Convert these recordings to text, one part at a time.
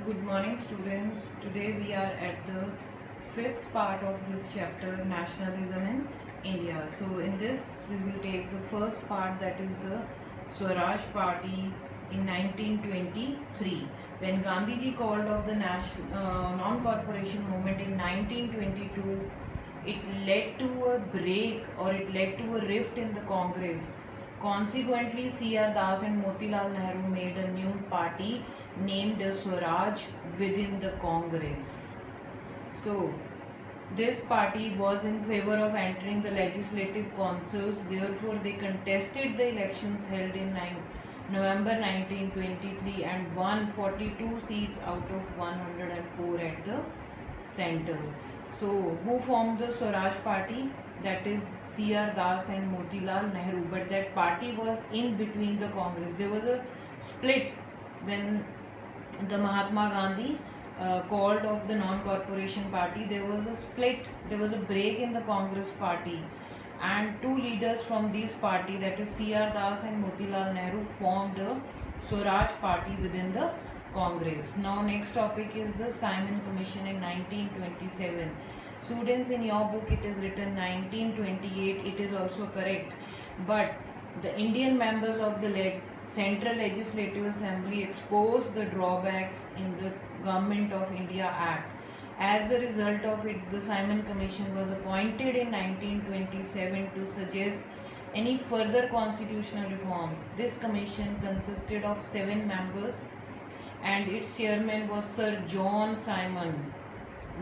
Good morning, students. Today we are at the fifth part of this chapter, Nationalism in India. So, in this, we will take the first part, that is the Swaraj Party in 1923. When Gandhiji called off the non-corporation movement in 1922, it led to a break, or it led to a rift in the Congress. Consequently, C.R. Das and Motilal Nehru made a new party named Swaraj within the Congress. So, this party was in favor of entering the legislative councils, therefore, they contested the elections held in November 1923 and won 42 seats out of 104 at the center. So, who formed the Swaraj Party? That is C.R. Das and Motilal Nehru. But that party was in between the Congress. There was a split when the Mahatma Gandhi called of the non-corporation party. There was a split, there was a break in the Congress party, and two leaders from this party, that is C.R. Das and Motilal Nehru, formed a Swaraj party within the Congress. Now next topic is the Simon Commission in 1927. Students, in your book it is written 1928, it is also correct, but the Indian members of the Central Legislative Assembly exposed the drawbacks in the Government of India Act. As a result of it, the Simon Commission was appointed in 1927 to suggest any further constitutional reforms. This commission consisted of 7 members and its chairman was Sir John Simon.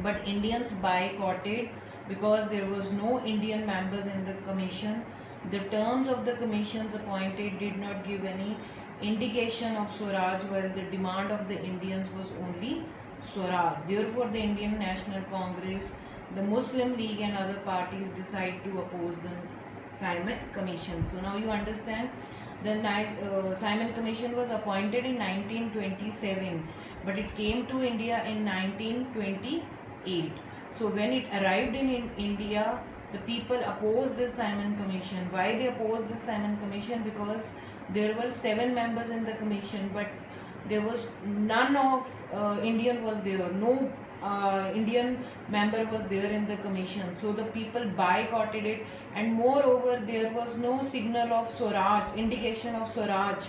But Indians boycotted because there was no Indian members in the commission. The terms of the commissions appointed did not give any indication of Swaraj, while the demand of the Indians was only Swaraj. Therefore, the Indian National Congress, the Muslim League and other parties decided to oppose the Simon Commission. So now you understand the Simon Commission was appointed in 1927, but it came to India in 1928. So when it arrived in India, the people opposed this Simon Commission. Why they opposed this Simon Commission? Because there were 7 members in the commission, but there was none of Indian was there. No Indian member was there in the commission. So the people boycotted it, and moreover, there was no signal of Swaraj, indication of Swaraj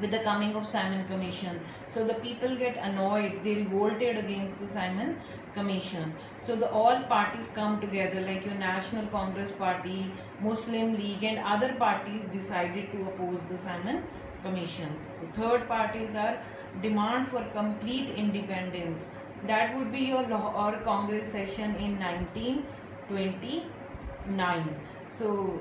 with the coming of Simon Commission. So the people get annoyed, they revolted against the Simon Commission. So the all parties come together, like your National Congress Party, Muslim League and other parties decided to oppose the Simon Commission. So third parties are demand for complete independence. That would be your Lahore Congress session in 1929. So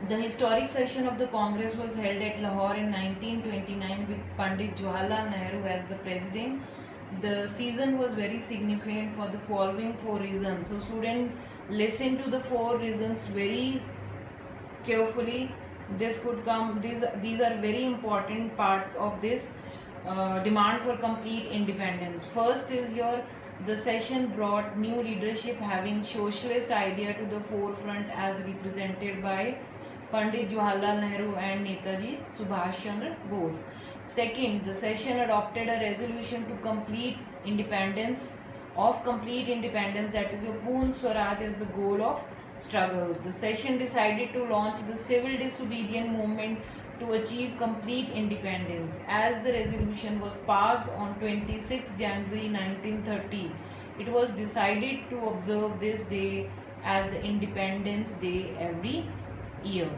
the historic session of the Congress was held at Lahore in 1929 with Pandit Jawaharlal Nehru as the president. The season was very significant for the following 4 reasons. So students, listen to the 4 reasons very carefully. This could come, these are very important part of this demand for complete independence. First is the session brought new leadership having socialist idea to the forefront as represented by Pandit Jawaharlal Nehru and Netaji Subhash Chandra Bose. Second, the session adopted a resolution to complete independence, that is your Poon Swaraj as the goal of struggle. The session decided to launch the civil disobedience movement to achieve complete independence. As the resolution was passed on 26 January 1930, it was decided to observe this day as the Independence Day every year.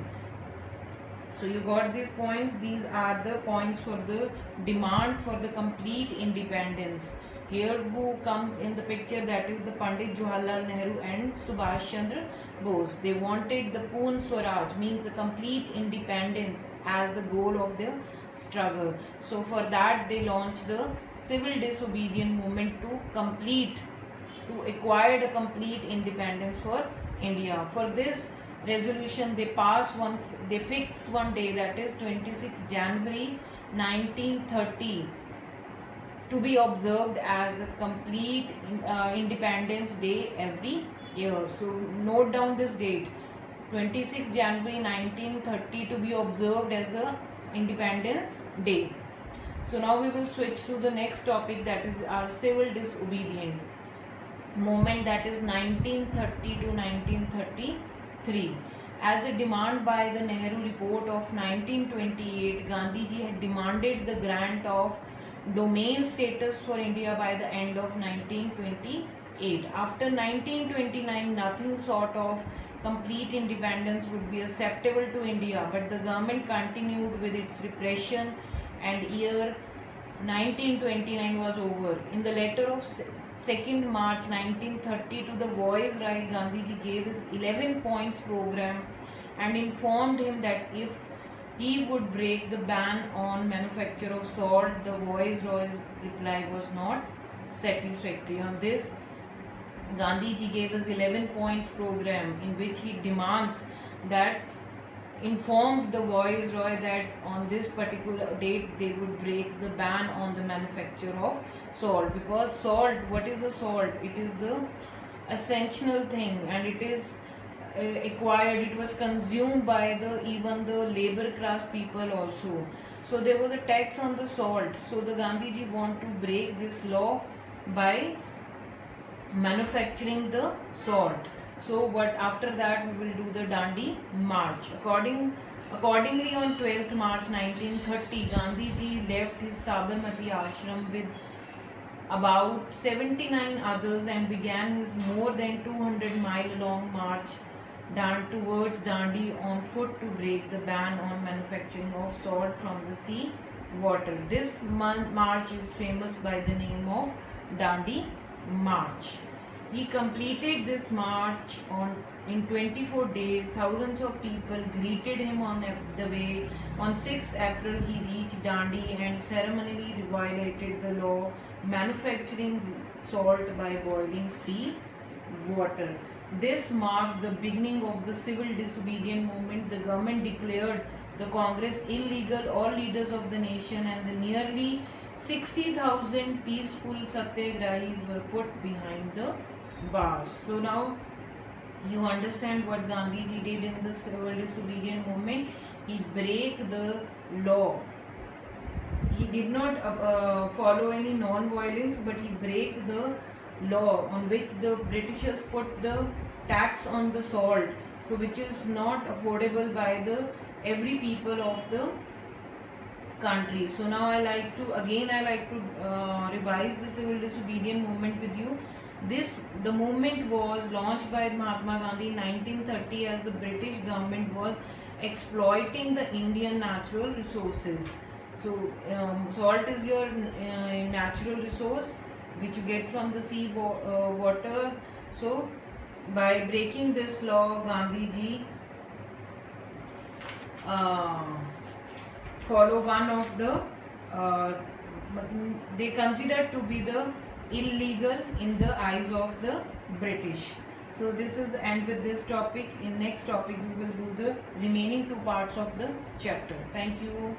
So you got these points. These are the points for the demand for the complete independence. Here who comes in the picture, that is the Pandit Jawaharlal Nehru and Subhash Chandra Bose. They wanted the Poon Swaraj, means the complete independence, as the goal of their struggle. So for that they launched the civil disobedience movement to acquire the complete independence for India. For this resolution they fixed one day, that is 26 January 1930, to be observed as a complete Independence Day every year. So note down this date, 26 January 1930, to be observed as a Independence Day. So now we will switch to the next topic, that is our civil disobedience movement, that is 1930 to 1933. As a demand by the Nehru report of 1928, Gandhiji had demanded the grant of domain status for India by the end of 1928. After 1929, nothing sort of complete independence would be acceptable to India, but the government continued with its repression, and year 1929 was over. In the letter of 2nd March 1930 to the Viceroy, Gandhiji gave his 11 points program and informed him that if he would break the ban on manufacture of salt, the Viceroy's reply was not satisfactory. On this, Gandhiji gave his 11 points program in which he demands that informed the Viceroy that on this particular date they would break the ban on the manufacture of salt, because salt, what is a salt? It is the essential thing, and it is acquired, it was consumed by the even the labor class people also. So there was a tax on the salt. So the Gandhiji want to break this law by manufacturing the salt. So what after that we will do the Dandi March. Accordingly on 12th March 1930, Gandhiji left his Sabarmati ashram with about 79 others and began his more than 200-mile long march down towards Dandi on foot to break the ban on manufacturing of salt from the sea water. This march is famous by the name of Dandi March. He completed this march in 24 days. Thousands of people greeted him on the way. On 6th April, he reached Dandi and ceremonially violated the law manufacturing salt by boiling sea water. This marked the beginning of the civil disobedience movement. The government declared the Congress illegal. All leaders of the nation and the nearly 60,000 peaceful satyagrahis were put behind the bars. So now you understand what Gandhiji did in the civil disobedience movement. He break the law. He did not follow any non-violence, but he break the law on which the Britishers put the tax on the salt, so which is not affordable by the every people of the country. So now I like to revise the civil disobedience movement with you. The movement was launched by Mahatma Gandhi in 1930 as the British government was exploiting the Indian natural resources. So salt is your natural resource which you get from the sea water. So by breaking this law, Gandhiji follow one of the they considered to be the illegal in the eyes of the British. So this is the end with this topic. In next topic we will do the remaining two parts of the chapter. Thank you.